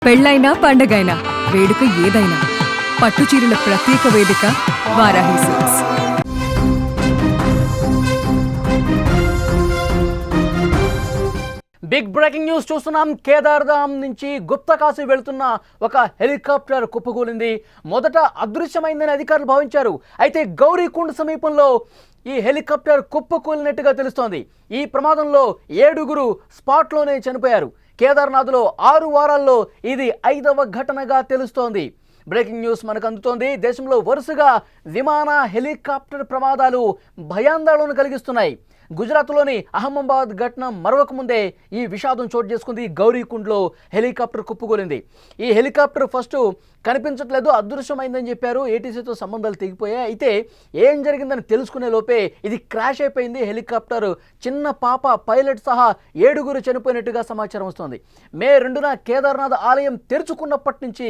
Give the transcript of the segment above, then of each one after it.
పెళ్ళైనా పండగైనా వేడుక ఏదైనా పట్టుచీరల ప్రత్యేక వేదిక Varahi silks. Big breaking news చూస్తున్నాం. కేదార్ధామ్ నుంచి గుప్తకాశీ వెళుతున్న ఒక హెలికాప్టర్ కుప్పకూలింది. మొదట అదృశ్యమైందని అధికారులు భావించారు. అయితే గౌరీకుండ్ సమీపంలో ఈ హెలికాప్టర్ కుప్పకూలినట్టుగా తెలుస్తోంది. ఈ ప్రమాదంలో 7 స్పాట్లోనే చనిపోయారు. కేదార్నాథ్లో 6 వారాల్లో ఇది 5వ ఘటనగా తెలుస్తోంది. బ్రేకింగ్ న్యూస్ మనకు అందుతోంది. దేశంలో వరుసగా విమాన హెలికాప్టర్ ప్రమాదాలు భయాందోళన కలిగిస్తున్నాయి. గుజరాత్లోని అహ్మదాబాద్ ఘటన మరొక ముందే ఈ విషాదం చోటు చేసుకుంది. గౌరీకుండ్లో హెలికాప్టర్ కుప్పకూలింది. ఈ హెలికాప్టర్ ఫస్ట్ కనిపించట్లేదు, అదృశ్యమైందని చెప్పారు. ఏటీసీతో సంబంధాలు తెగిపోయాయి. అయితే ఏం జరిగిందని తెలుసుకునే లోపే ఇది క్రాష్ అయిపోయింది. హెలికాప్టర్ చిన్న పాప పైలట్ సహా 7 చనిపోయినట్టుగా సమాచారం వస్తోంది. మే 2న కేదార్నాథ్ ఆలయం తెరుచుకున్నప్పటి నుంచి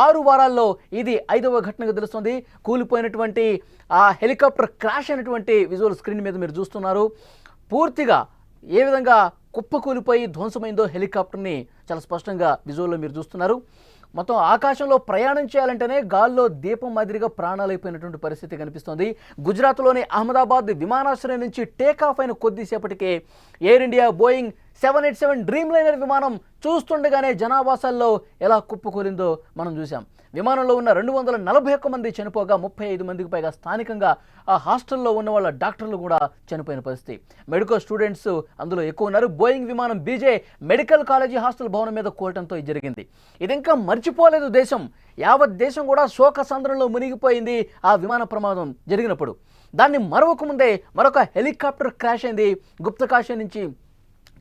6 వారాల్లో ఇది 5వ ఘటనగా తెలుస్తోంది. కూలిపోయినటువంటి ఆ హెలికాప్టర్ క్రాష్ అయినటువంటి విజువల్ స్క్రీన్ మీద మీరు చూస్తున్నారు. పూర్తిగా ఏ విధంగా కుప్పకూలిపోయి ధ్వంసమైందో హెలికాప్టర్ని చాలా స్పష్టంగా విజువల్లో మీరు చూస్తున్నారు. మొత్తం ఆకాశంలో ప్రయాణం చేయాలంటేనే గాల్లో దీపం మాదిరిగా ప్రాణాలైపోయినటువంటి పరిస్థితి కనిపిస్తోంది. గుజరాత్లోని అహ్మదాబాద్ విమానాశ్రయం నుంచి టేకాఫ్ అయిన కొద్దిసేపటికే air India Boeing 787 Dreamliner విమానం చూస్తుండగానే జనావాసాల్లో ఎలా కుప్పకూలిందో మనం చూసాం. విమానంలో ఉన్న 241 మంది చనిపోగా 35 మందికి పైగా స్థానికంగా ఆ హాస్టల్లో ఉన్న వాళ్ళ డాక్టర్లు కూడా చనిపోయిన పరిస్థితి. మెడికల్ స్టూడెంట్స్ అందులో ఎక్కువ ఉన్నారు. బోయింగ్ విమానం బీజే మెడికల్ కాలేజీ హాస్టల్ భవనం మీద కూలటంతో ఇది జరిగింది. ఇది ఇంకా మర్చిపోలేదు దేశం. యావత్ దేశం కూడా శోక సంద్రంలో మునిగిపోయింది ఆ విమాన ప్రమాదం జరిగినప్పుడు. దాన్ని మరొక ముందే మరొక హెలికాప్టర్ క్రాష్ అయింది. గుప్తకాశీ నుంచి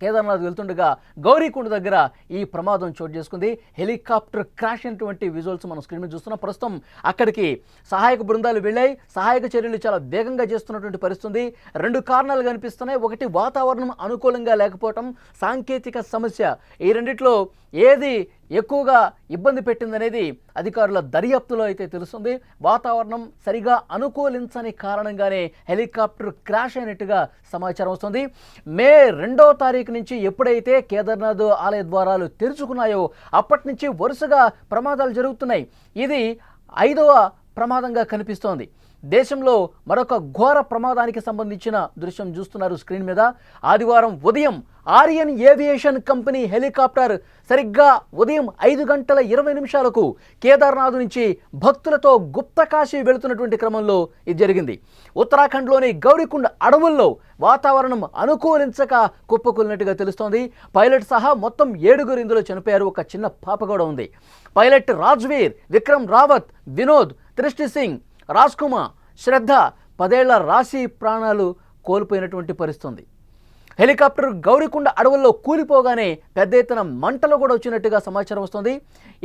కేదార్నాథ్ వెళ్తుండగా గౌరీకుండ్ దగ్గర ఈ ప్రమాదం చోటు చేసుకుంది. హెలికాప్టర్ క్రాష్ అయినటువంటి విజువల్స్ మనం స్క్రీన్ మీద చూస్తున్నాం. ప్రస్తుతం అక్కడికి సహాయక బృందాలు వెళ్ళాయి. సహాయక చర్యలు చాలా వేగంగా చేస్తున్నటువంటి పరిస్థితి. 2 కారణాలు కనిపిస్తున్నాయి. ఒకటి వాతావరణం అనుకూలంగా లేకపోవటం, సాంకేతిక సమస్య. ఈ రెండిట్లో ఏది ఎక్కువగా ఇబ్బంది పెట్టిందనేది అధికారుల దర్యాప్తులో అయితే తెలుస్తుంది. వాతావరణం సరిగా అనుకూలించని కారణంగానే హెలికాప్టర్ క్రాష్ అయినట్టుగా సమాచారం వస్తుంది. మే 2వ తారీఖు నుంచి ఎప్పుడైతే కేదార్నాథ్ ఆలయ ద్వారాలు తెరుచుకున్నాయో అప్పటి నుంచి వరుసగా ప్రమాదాలు జరుగుతున్నాయి. ఇది 5వ ప్రమాదంగా కనిపిస్తోంది. దేశంలో మరొక ఘోర ప్రమాదానికి సంబంధించిన దృశ్యం చూస్తున్నారు స్క్రీన్ మీద. ఆదివారం ఉదయం ఆరియన్ ఏవియేషన్ కంపెనీ హెలికాప్టర్ సరిగ్గా ఉదయం 5:20 కేదార్నాథ్ నుంచి భక్తులతో గుప్తకాశీ వెళుతున్నటువంటి క్రమంలో ఇది జరిగింది. ఉత్తరాఖండ్లోని గౌరీకుండ్ అడవుల్లో వాతావరణం అనుకూలించక కుప్పకూలినట్టుగా తెలుస్తోంది. పైలట్ సహా మొత్తం 7 ఇందులో చనిపోయారు. ఒక చిన్న పాప కూడా ఉంది. పైలట్ రాజ్వీర్, విక్రమ్ రావత్, వినోద్, త్రిష్టి సింగ్, రాజ్ కుమార్, శ్రద్ధ 10 ఏళ్ల రాశి ప్రాణాలు కోల్పోయినటువంటి పరిస్థితి. హెలికాప్టర్ గౌరీకుండ అడవుల్లో కూలిపోగానే పెద్ద ఎత్తున మంటలు కూడా వచ్చినట్టుగా సమాచారం వస్తుంది.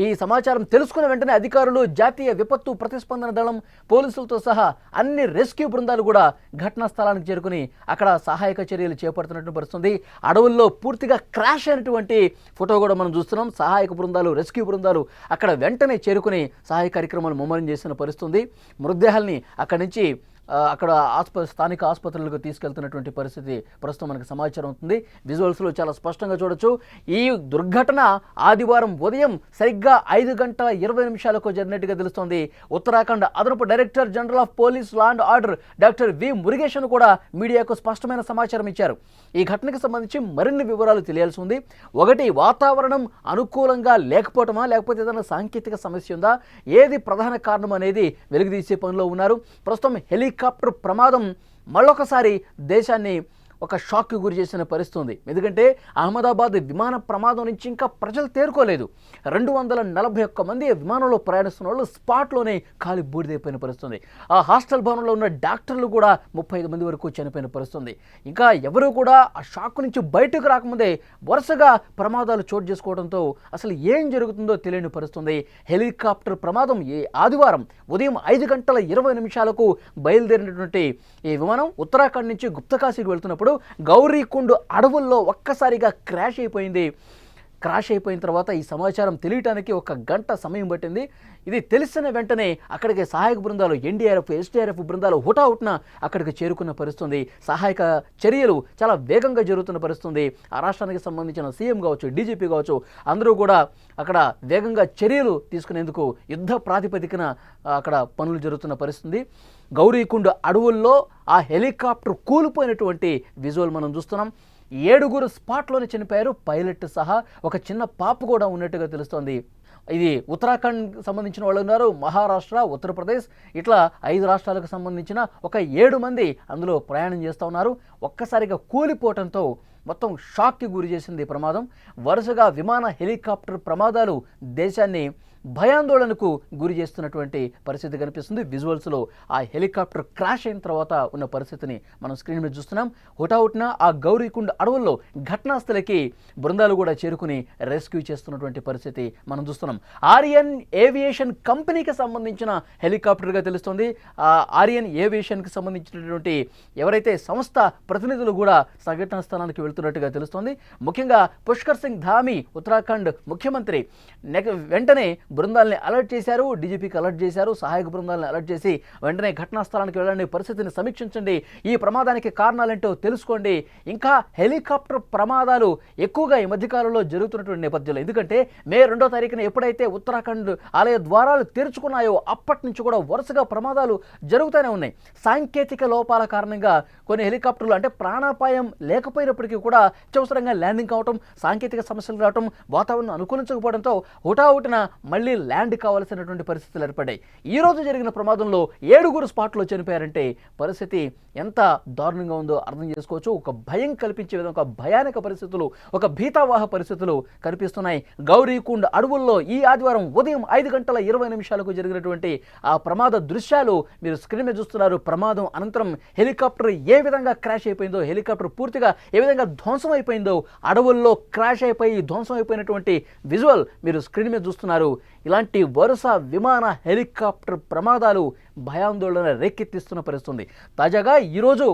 ఈ సమాచారం తెలుసుకున్న వెంటనే అధికారులు, జాతీయ విపత్తు ప్రతిస్పందన దళం, పోలీసులతో సహా అన్ని రెస్క్యూ బృందాలు కూడా ఘటనా స్థలానికి చేరుకుని అక్కడ సహాయక చర్యలు చేపడుతున్నట్టు పరిస్థితుంది. అడవుల్లో పూర్తిగా క్రాష్ అయినటువంటి ఫోటో కూడా మనం చూస్తున్నాం. సహాయక బృందాలు, రెస్క్యూ బృందాలు అక్కడ వెంటనే చేరుకుని సహాయ కార్యక్రమాలు ముమ్మరం చేసిన పరిస్థితుంది. మృతదేహాల్ని అక్కడి నుంచి అక్కడ స్థానిక ఆసుపత్రులకు తీసుకెళ్తున్నటువంటి పరిస్థితి ప్రస్తుతం మనకు సమాచారం అవుతుంది. విజువల్స్లో చాలా స్పష్టంగా చూడొచ్చు. ఈ దుర్ఘటన ఆదివారం ఉదయం సరిగ్గా 5:20 జరిగినట్టుగా తెలుస్తోంది. ఉత్తరాఖండ్ అదనపు director general of police law and order doctor V Murugesan కూడా మీడియాకు స్పష్టమైన సమాచారం ఇచ్చారు. ఈ ఘటనకు సంబంధించి మరిన్ని వివరాలు తెలియాల్సి ఉంది. ఒకటి, వాతావరణం అనుకూలంగా లేకపోవటమా, లేకపోతే ఏదైనా సాంకేతిక సమస్య ఉందా, ఏది ప్రధాన కారణం అనేది వెలుగుదీసే పనిలో ఉన్నారు. ప్రస్తుతం హెలికాప్టర్ ప్రమాదం మళ్ళొకసారి దేశాన్ని ఒక షాక్కి గురి చేసిన పరిస్థితి. ఎందుకంటే అహ్మదాబాద్ విమాన ప్రమాదం నుంచి ఇంకా ప్రజలు తేరుకోలేదు. 241 మంది విమానంలో ప్రయాణిస్తున్న వాళ్ళు స్పాట్లోనే కాలి బూడిదైపోయిన పరిస్థితి. ఆ హాస్టల్ భవనంలో ఉన్న డాక్టర్లు కూడా 35 మంది వరకు చనిపోయిన పరిస్థితి. ఇంకా ఎవరు కూడా ఆ షాక్ నుంచి బయటకు రాకముందే వరుసగా ప్రమాదాలు చోటు చేసుకోవడంతో అసలు ఏం జరుగుతుందో తెలియని పరిస్థితి. హెలికాప్టర్ ప్రమాదం ఈ ఆదివారం ఉదయం 5:20 బయలుదేరినటువంటి ఈ విమానం ఉత్తరాఖండ్ నుంచి గుప్తకాశీకి వెళ్తున్నప్పుడు గౌరీకుండ్ అడవుల్లో ఒక్కసారిగా క్రాష్ అయిపోయింది. క్రాష్ అయిపోయిన తర్వాత ఈ సమాచారం తెలియటానికి 1 గంట సమయం పట్టింది. ఇది తెలిసిన వెంటనే అక్కడికి సహాయక బృందాలు ఎన్డీఆర్ఎఫ్, ఎస్డీఆర్ఎఫ్ బృందాలు హుటాహుటిన అక్కడికి చేరుకున్న పరిస్థితుంది. సహాయక చర్యలు చాలా వేగంగా జరుగుతున్న పరిస్థితుంది. ఆ రాష్ట్రానికి సంబంధించిన సీఎం కావచ్చు, డీజీపీ కావచ్చు, అందరూ కూడా అక్కడ వేగంగా చర్యలు తీసుకునేందుకు యుద్ధ ప్రాతిపదికన అక్కడ పనులు జరుగుతున్న పరిస్థితుంది. గౌరీకుండ్ అడవుల్లో ఆ హెలికాప్టర్ కూలిపోయినటువంటి విజువల్ మనం చూస్తున్నాం. 7 స్పాట్లోనే చనిపోయారు, పైలట్ సహా. ఒక చిన్న పాప కూడా ఉన్నట్టుగా తెలుస్తోంది. ఇది ఉత్తరాఖండ్ సంబంధించిన వాళ్ళు ఉన్నారు, మహారాష్ట్ర, ఉత్తరప్రదేశ్, ఇట్లా 5 రాష్ట్రాలకు సంబంధించిన ఒక 7 మంది అందులో ప్రయాణం చేస్తూ ఉన్నారు. ఒక్కసారిగా కూలిపోవడంతో మొత్తం షాక్కి గురి చేసింది ప్రమాదం. వరుసగా విమాన హెలికాప్టర్ ప్రమాదాలు దేశాన్ని భయాందోళనకు గురి చేస్తున్నటువంటి పరిస్థితి కనిపిస్తుంది. విజువల్స్లో ఆ హెలికాప్టర్ క్రాష్ అయిన తర్వాత ఉన్న పరిస్థితిని మనం స్క్రీన్ మీద చూస్తున్నాం. హుటాహుటిన ఆ గౌరీకుండ్ అడవుల్లో ఘటనాస్థలికి బృందాలు కూడా చేరుకుని రెస్క్యూ చేస్తున్నటువంటి పరిస్థితి మనం చూస్తున్నాం. ఆర్యన్ ఏవియేషన్ కంపెనీకి సంబంధించిన హెలికాప్టర్గా తెలుస్తుంది. ఆ ఆర్యన్ ఏవియేషన్కి సంబంధించినటువంటి ఎవరైతే సంస్థ ప్రతినిధులు కూడా సంఘటనా స్థలానికి వెళ్తున్నట్టుగా తెలుస్తోంది. ముఖ్యంగా పుష్కర్ సింగ్ ధామీ, ఉత్తరాఖండ్ ముఖ్యమంత్రి వెంటనే బృందాలని అలర్ట్ చేశారు, డీజీపీకి అలర్ట్ చేశారు, సహాయక బృందాలను అలర్ట్ చేసి వెంటనే ఘటనా స్థలానికి వెళ్ళండి, పరిస్థితిని సమీక్షించండి, ఈ ప్రమాదానికి కారణాలేంటో తెలుసుకోండి. ఇంకా హెలికాప్టర్ ప్రమాదాలు ఎక్కువగా ఈ మధ్యకాలంలో జరుగుతున్నటువంటి నేపథ్యంలో, ఎందుకంటే మే 2వ తారీఖున ఎప్పుడైతే ఉత్తరాఖండ్ ఆలయ ద్వారాలు తెరుచుకున్నాయో అప్పటి నుంచి కూడా వరుసగా ప్రమాదాలు జరుగుతూనే ఉన్నాయి. సాంకేతిక లోపాల కారణంగా కొన్ని హెలికాప్టర్లు అంటే ప్రాణాపాయం లేకపోయినప్పటికీ కూడా అత్యవసరంగా ల్యాండింగ్ కావటం, సాంకేతిక సమస్యలు రావటం, వాతావరణం అనుకూలించకపోవడంతో హుటాహుటిన మళ్ళీ ల్యాండ్ కావాల్సినటువంటి పరిస్థితులు ఏర్పడ్డాయి. ఈ రోజు జరిగిన ప్రమాదంలో 7 స్పాట్లో చనిపోయారంటే పరిస్థితి ఎంత దారుణంగా ఉందో అర్థం చేసుకోవచ్చు. ఒక భయం కల్పించే విధంగా, ఒక భయానక పరిస్థితులు, ఒక భీతావాహ పరిస్థితులు కనిపిస్తున్నాయి. గౌరీకుండ్ అడవుల్లో ఈ ఆదివారం ఉదయం 5:20 జరిగినటువంటి ఆ ప్రమాద దృశ్యాలు మీరు స్క్రీన్ మీద చూస్తున్నారు. ప్రమాదం అనంతరం హెలికాప్టర్ ఏ విధంగా క్రాష్ అయిపోయిందో, హెలికాప్టర్ పూర్తిగా ఏ విధంగా ధ్వంసం అయిపోయిందో, అడవుల్లో క్రాష్ అయిపోయి ధ్వంసం అయిపోయినటువంటి విజువల్ మీరు స్క్రీన్ మీద చూస్తున్నారు. ఇలాంటి వరుస విమాన హెలికాప్టర్ ప్రమాదాలు భయాందోళన రేకెత్తిస్తున్న పరిస్థితుంది. తాజాగా ఈరోజు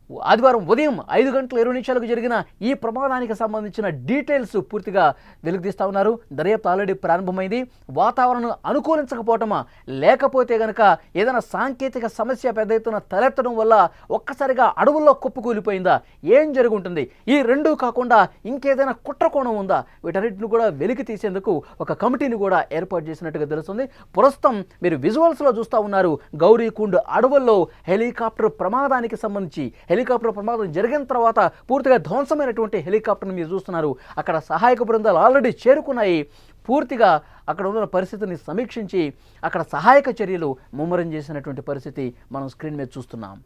ఆదివారం ఉదయం 5:20 జరిగిన ఈ ప్రమాదానికి సంబంధించిన డీటెయిల్స్ పూర్తిగా వెలుగుతీస్తూ ఉన్నారు. దర్యాప్తు ఆల్రెడీ ప్రారంభమైంది. వాతావరణం అనుకూలించకపోవటమా, లేకపోతే గనక ఏదైనా సాంకేతిక సమస్య పెద్ద ఎత్తున తలెత్తడం వల్ల ఒక్కసారిగా అడవుల్లో కుప్పకూలిపోయిందా, ఏం జరుగుంటుంది? ఈ రెండూ కాకుండా ఇంకేదైనా కుట్రకోణం ఉందా? వీటన్నిటిని కూడా వెలికి తీసేందుకు ఒక కమిటీని కూడా ఏర్పాటు చేసినట్టుగా తెలుస్తుంది. ప్రస్తుతం మీరు విజువల్స్లో చూస్తూ ఉన్నారు. గౌరీకుండ్ అడవుల్లో హెలికాప్టర్ ప్రమాదానికి సంబంధించి, హెలికాప్టర్ ప్రమాదం జరిగిన తర్వాత పూర్తిగా ధ్వంసమైనటువంటి హెలికాప్టర్ని మీరు చూస్తున్నారు. అక్కడ సహాయక బృందాలు ఆల్రెడీ చేరుకున్నాయి. పూర్తిగా అక్కడ ఉన్న పరిస్థితిని సమీక్షించి అక్కడ సహాయక చర్యలు ముమ్మరం చేసినటువంటి పరిస్థితి మనం స్క్రీన్ మీద చూస్తున్నాం.